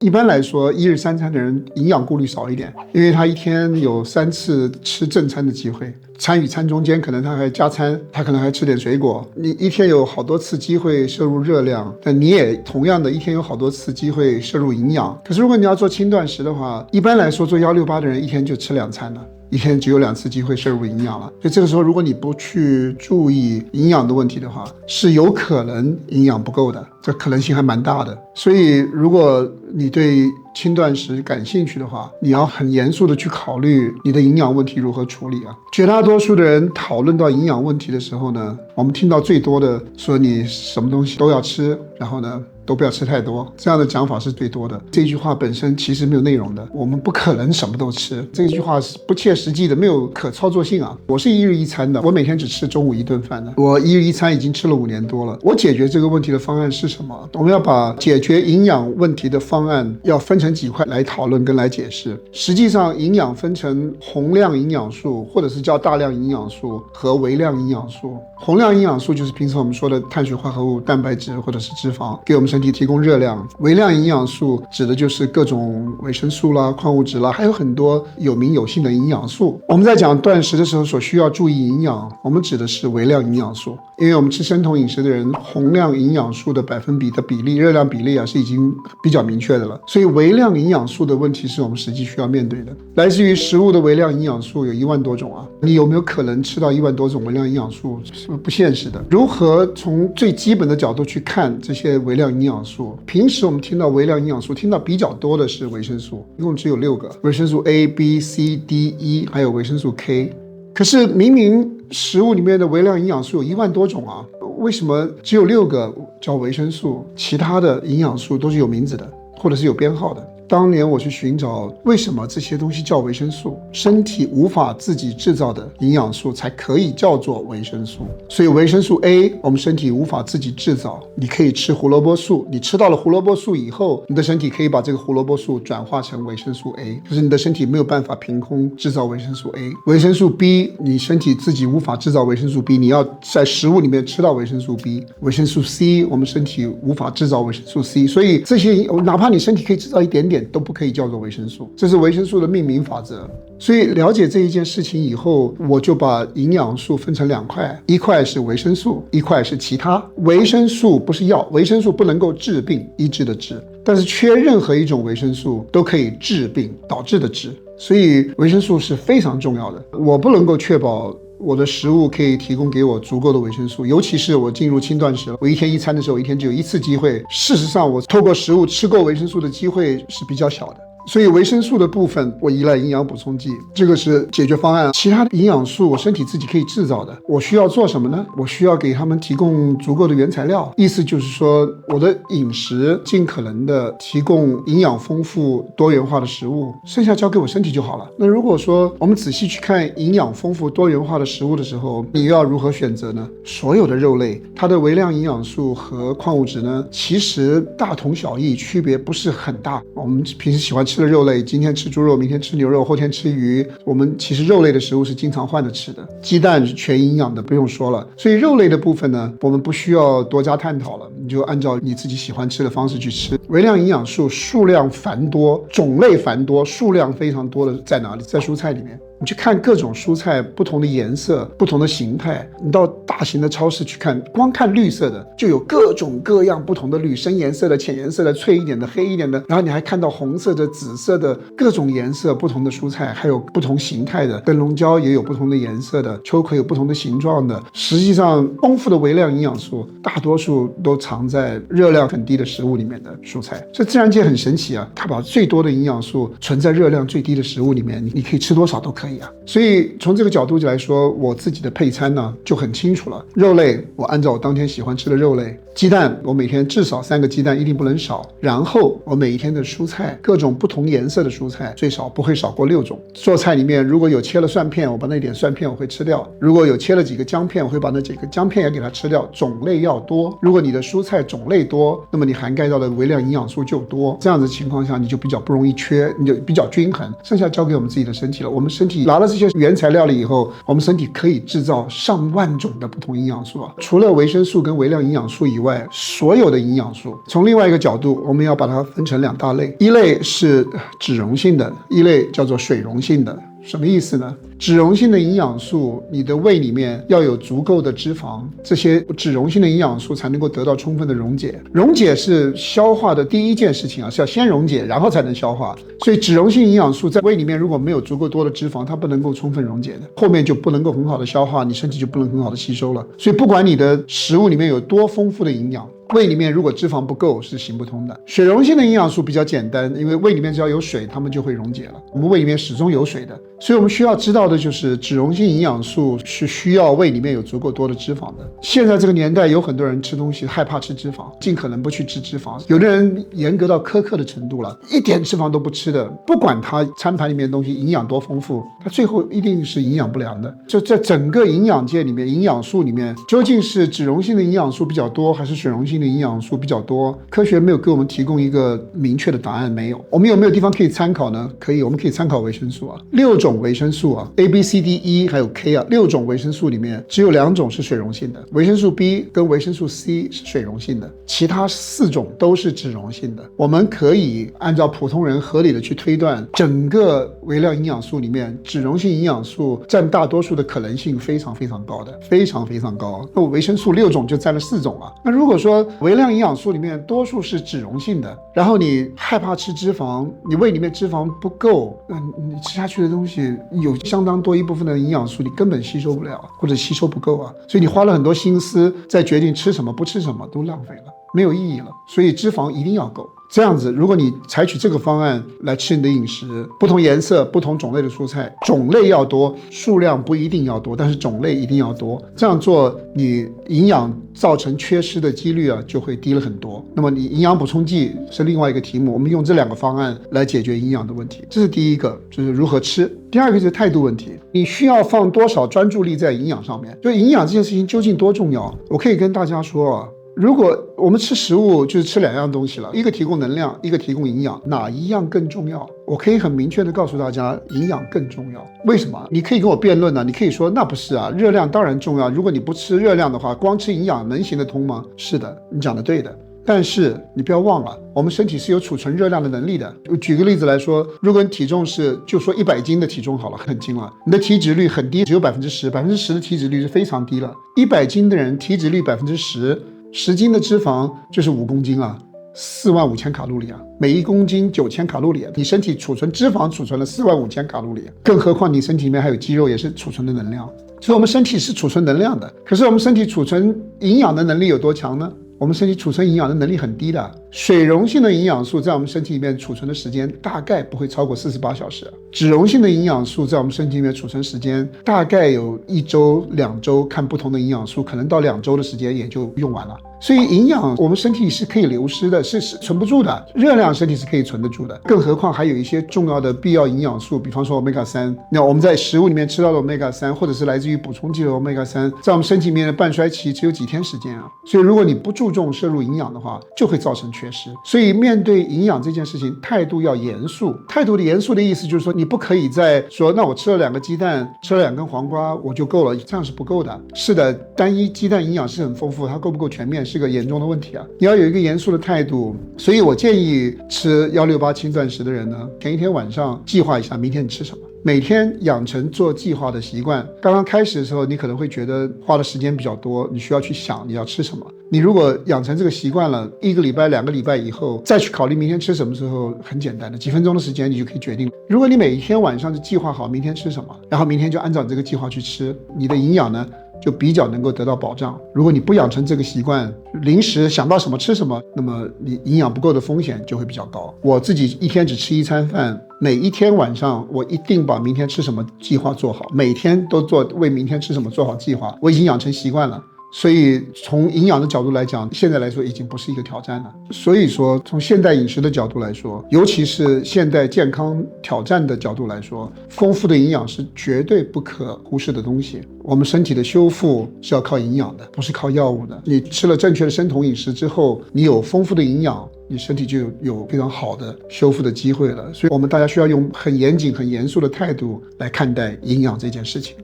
一般来说，一日三餐的人营养顾虑少一点，因为他一天有3次吃正餐的机会，餐与餐中间可能他还加餐，他可能还吃点水果。你一天有好多次机会摄入热量，但你也同样的一天有好多次机会摄入营养。可是如果你要做轻断食的话，一般来说做168的人一天就吃2餐了。一天只有2次机会摄入营养了，所以这个时候如果你不去注意营养的问题的话，是有可能营养不够的，这可能性还蛮大的。所以如果你对轻断食感兴趣的话，你要很严肃的去考虑你的营养问题如何处理啊。绝大多数的人讨论到营养问题的时候呢，我们听到最多的说你什么东西都要吃，然后呢都不要吃太多，这样的讲法是最多的。这句话本身其实没有内容的，我们不可能什么都吃，这句话是不切实际的，没有可操作性啊。我是一日一餐的，我每天只吃中午1顿饭的，我一日一餐已经吃了5年多了。我解决这个问题的方案是什么？我们要把解决营养问题的方案要分成几块来讨论跟来解释。实际上营养分成宏量营养素，或者是叫大量营养素和微量营养素。宏量营养素就是平时我们说的碳水化合物、蛋白质或者是脂肪，给我们身体提供热量。微量营养素指的就是各种维生素啦、矿物质啦，还有很多有名有姓的营养素。我们在讲断食的时候所需要注意营养，我们指的是微量营养素，因为我们吃生酮饮食的人，宏量营养素的百分比的比例、热量比例啊是已经比较明确的了。所以微量营养素的问题是我们实际需要面对的。来自于食物的微量营养素有1万多种啊，你有没有可能吃到1万多种微量营养素？是不现实的。如何从最基本的角度去看这些微量营养素？平时我们听到微量营养素，听到比较多的是维生素，一共只有6个，维生素 A、B、C、D、E， 还有维生素 K。可是明明食物里面的微量营养素有1万多种啊，为什么只有6个叫维生素，其他的营养素都是有名字的，或者是有编号的？当年我去寻找为什么这些东西叫维生素，身体无法自己制造的营养素才可以叫做维生素。所以维生素 A 我们身体无法自己制造，你可以吃胡萝卜素，你吃到了胡萝卜素以后，你的身体可以把这个胡萝卜素转化成维生素 A， 可是你的身体没有办法凭空制造维生素 A。 维生素 B 你身体自己无法制造维生素 B， 你要在食物里面吃到维生素 B。 维生素 C 我们身体无法制造维生素 C， 所以这些哪怕你身体可以制造一点点都不可以叫做维生素，这是维生素的命名法则。所以了解这一件事情以后，我就把营养素分成2块，一块是维生素，一块是其他。维生素不是药，维生素不能够治病，医治的治，但是缺任何一种维生素都可以治病，导致的治。所以维生素是非常重要的，我不能够确保我的食物可以提供给我足够的维生素，尤其是我进入轻断食了，我一天一餐的时候，一天只有1次机会。事实上我透过食物吃够维生素的机会是比较小的。所以维生素的部分我依赖营养补充剂，这个是解决方案。其他的营养素我身体自己可以制造的，我需要做什么呢？我需要给他们提供足够的原材料，意思就是说我的饮食尽可能的提供营养丰富多元化的食物，剩下交给我身体就好了。那如果说我们仔细去看营养丰富多元化的食物的时候，你要如何选择呢？所有的肉类它的微量营养素和矿物质呢，其实大同小异，区别不是很大。我们平时喜欢吃的肉类，今天吃猪肉，明天吃牛肉，后天吃鱼，我们其实肉类的食物是经常换着吃的。鸡蛋是全营养的，不用说了。所以肉类的部分呢，我们不需要多加探讨了，你就按照你自己喜欢吃的方式去吃。微量营养素数量繁多，种类繁多，数量非常多的在哪里？在蔬菜里面。你去看各种蔬菜，不同的颜色，不同的形态，你到大型的超市去看，光看绿色的就有各种各样不同的绿，深颜色的、浅颜色的、脆一点的、黑一点的，然后你还看到红色的、紫色的，各种颜色不同的蔬菜，还有不同形态的，灯笼椒也有不同的颜色的，秋葵有不同的形状的。实际上丰富的微量营养素大多数都藏在热量很低的食物里面的蔬菜。这自然界很神奇啊，它把最多的营养素存在热量最低的食物里面，你可以吃多少都可以。所以从这个角度来说，我自己的配餐呢就很清楚了。肉类我按照我当天喜欢吃的肉类，鸡蛋我每天至少3个鸡蛋一定不能少，然后我每一天的蔬菜，各种不同颜色的蔬菜最少不会少过6种。做菜里面如果有切了蒜片，我把那点蒜片我会吃掉，如果有切了几个姜片，我会把那几个姜片也给它吃掉。种类要多，如果你的蔬菜种类多，那么你涵盖到的微量营养素就多，这样子情况下你就比较不容易缺，你就比较均衡，剩下交给我们自己的身体了。我们身体拿了这些原材料了以后，我们身体可以制造上万种的不同营养素啊。除了维生素跟微量营养素以外所有的营养素。从另外一个角度，我们要把它分成2大类，一类是脂溶性的，一类叫做水溶性的。什么意思呢？脂溶性的营养素，你的胃里面要有足够的脂肪，这些脂溶性的营养素才能够得到充分的溶解。溶解是消化的第一件事情啊，是要先溶解，然后才能消化。所以脂溶性营养素在胃里面如果没有足够多的脂肪，它不能够充分溶解的，后面就不能够很好的消化，你身体就不能很好的吸收了。所以不管你的食物里面有多丰富的营养，胃里面如果脂肪不够是行不通的。水溶性的营养素比较简单，因为胃里面只要有水，它们就会溶解了。我们胃里面始终有水的，所以我们需要知道的就是脂溶性营养素是需要胃里面有足够多的脂肪的。现在这个年代有很多人吃东西害怕吃脂肪，尽可能不去吃脂肪，有的人严格到苛刻的程度了，一点脂肪都不吃的，不管他餐盘里面的东西营养多丰富，他最后一定是营养不良的。就在整个营养界里面，营养素里面究竟是脂溶性的营养素比较多还是水溶性的营养素比较多，科学没有给我们提供一个明确的答案，没有。我们有没有地方可以参考呢？可以，我们可以参考维生素啊，6种维生素啊 ，A、B、C、D、E 还有 K 啊，6种维生素里面只有2种是水溶性的，维生素 B 跟维生素 C 是水溶性的，其他4种都是脂溶性的。我们可以按照普通人合理的去推断，整个微量营养素里面，脂溶性营养素占大多数的可能性非常非常高的，非常非常高。那维生素6种就占了4种了。那如果说微量营养素里面多数是脂溶性的，然后你害怕吃脂肪，你胃里面脂肪不够，你吃下去的东西有相当多一部分的营养素你根本吸收不了，或者吸收不够啊，所以你花了很多心思在决定吃什么不吃什么，都浪费了，没有意义了。所以脂肪一定要够。这样子，如果你采取这个方案来吃你的饮食，不同颜色、不同种类的蔬菜，种类要多，数量不一定要多，但是种类一定要多。这样做，你营养造成缺失的几率啊就会低了很多。那么你营养补充剂是另外一个题目，我们用这2个方案来解决营养的问题。这是第一个，就是如何吃。第二个就是态度问题，你需要放多少专注力在营养上面？就营养这件事情究竟多重要？我可以跟大家说啊，如果我们吃食物就是吃2样东西了，一个提供能量，一个提供营养，哪一样更重要？我可以很明确的告诉大家，营养更重要。为什么？你可以跟我辩论啊，你可以说那不是啊，热量当然重要，如果你不吃热量的话，光吃营养能行得通吗？是的，你讲的对的。但是你不要忘了，我们身体是有储存热量的能力的。举个例子来说，如果你体重是就说100斤的体重好了，很轻了，你的体脂率很低，只有10%，10%的体脂率是非常低了。100斤的人体脂率10%，10斤的脂肪就是5公斤啊，45000卡路里啊，每1公斤9000卡路里啊，你身体储存脂肪储存了45000卡路里，更何况你身体里面还有肌肉也是储存的能量。所以我们身体是储存能量的，可是我们身体储存营养的能力有多强呢？我们身体储存营养的能力很低的，水溶性的营养素在我们身体里面储存的时间大概不会超过48小时，脂溶性的营养素在我们身体里面储存时间大概有1周、2周，看不同的营养素，可能到2周的时间也就用完了。所以营养我们身体是可以流失的，是存不住的，热量身体是可以存得住的，更何况还有一些重要的必要营养素，比方说 Omega-3， 那我们在食物里面吃到的 Omega-3， 或者是来自于补充剂的 Omega-3， 在我们身体里面的半衰期只有几天时间啊，所以如果你不注重摄入营养的话，就会造成缺失。所以面对营养这件事情，态度要严肃。态度的严肃的意思就是说，你不可以再说那我吃了2个鸡蛋，吃了2根黄瓜我就够了，这样是不够的。是的，单一鸡蛋营养是很丰富，它够不够全面是个严重的问题啊！你要有一个严肃的态度。所以我建议吃168轻断食的人呢，前一天晚上计划一下明天你吃什么，每天养成做计划的习惯。刚刚开始的时候，你可能会觉得花的时间比较多，你需要去想你要吃什么。你如果养成这个习惯了，1个礼拜、2个礼拜以后，再去考虑明天吃什么时候，很简单的，几分钟的时间你就可以决定。如果你每一天晚上就计划好明天吃什么，然后明天就按照你这个计划去吃，你的营养呢就比较能够得到保障。如果你不养成这个习惯，临时想到什么吃什么，那么你营养不够的风险就会比较高。我自己一天只吃1餐饭，每一天晚上我一定把明天吃什么计划做好，每天都为明天吃什么做好计划，我已经养成习惯了。所以从营养的角度来讲，现在来说已经不是一个挑战了。所以说从现代饮食的角度来说，尤其是现代健康挑战的角度来说，丰富的营养是绝对不可忽视的东西。我们身体的修复是要靠营养的，不是靠药物的。你吃了正确的生酮饮食之后，你有丰富的营养，你身体就有非常好的修复的机会了。所以我们大家需要用很严谨、很严肃的态度来看待营养这件事情。